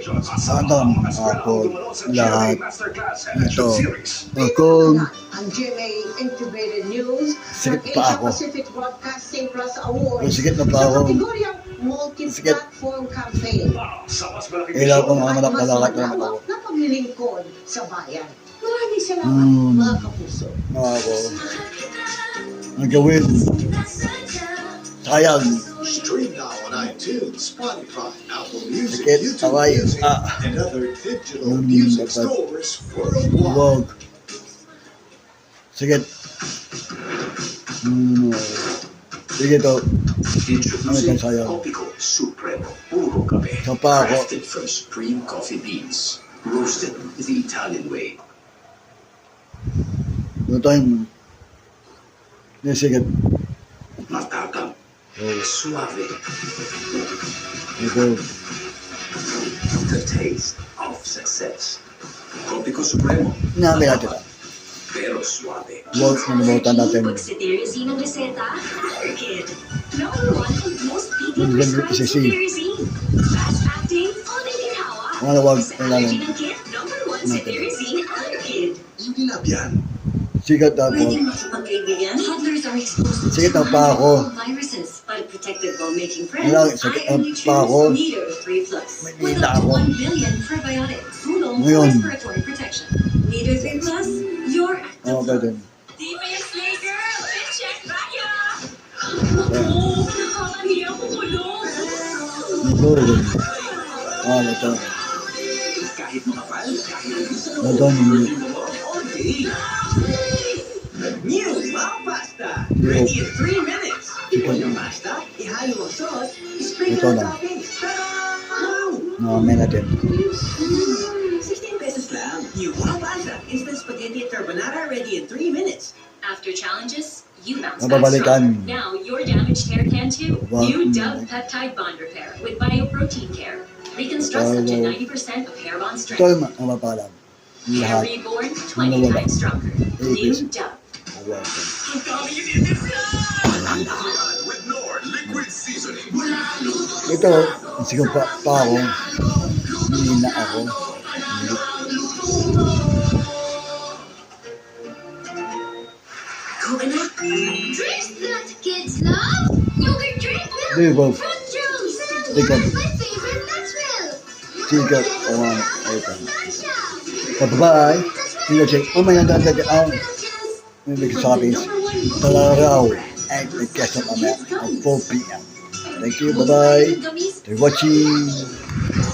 Adam, ako, lahat. Ito. Akong sikit pa ako. Sikit na pa ako. Sikit. Ilaw ko mga malak-malak naman ako. Napaglilingkod sa bayan. Maraming salamat, mga kapuso. Ako. Ang gawin. Sayang. Stream now on iTunes, Spotify, Apple Music, Sikit, YouTube away. Music, and other digital music stores worldwide. Huwag. Sikit. Sige to. Introducing sayang. Copico Supremo Puro Cafe. Sa pa ako. Crafted from supreme coffee beans. Roasted the Italian way. Ito yung sikit. Matapang. Suave. Ito. The taste of success. Copico Supremo. Namin natin lang. Pero suave. Huwag manimutan natin. Pag si Teresina ng reseta, kid. Number one and most Yung PD ganda prescribed si si Teresina. Fast acting, all day ginawa. Ano, wag, Sa kailangan. allergy ng kid, number one si Teresina Allerkid. Hindi lang yan. Sikat ako. Pwedeng makipagkaibigan. Toddlers are exposed to Sige, tapa ako. viruses, but protected while making friends. Wala, sige, I only tapa ako. choose Nido 3 Plus. May With nila up to ako. 1 billion probiotics. Hulong Ngayon. respiratory protection. Nido 3 Plus, your active Ano ba din? DPS Girl, check tayo! Oo, nakakaniya ko kulong. Ito rin. Ito. Kahit makapal, kahit gusto Ito yung all day. New Wow Pasta. Yo. Ready in 3 minutes. Chicken. Yung pasta, ihalo ang sauce, sprinkle Ito ang na. toppings. Wow! namin natin. 16 pesos lang. New Wow Pasta. Instant spaghetti at carbonara ready in 3 minutes. After challenges, you bounce back Mababalikan. stronger. Now your damaged hair can too. Wow. New Dove Peptide Bond Repair with Bioprotein Care. Reconstructs up to 90% of hair bond Ito strength. yung mapapalam. Hair Lahat. reborn 20 times stronger. New Dove. Awan. Ang dami yun din with Nor liquid seasoning. Ito, sigaw pa ako. Hindi na ako. Coconut. Drinks that kids love. Yogurt drink milk. Di ba? Fruit juice. Ikaw. That's my favorite nuts milk. Sigaw. Awan. Ito. Bye-bye. Sigaw check. Oh my God. May nagsasabi. Talaraw. At nagkasap kami at 4 p.m. Thank you. Bye-bye. Thanks for watching.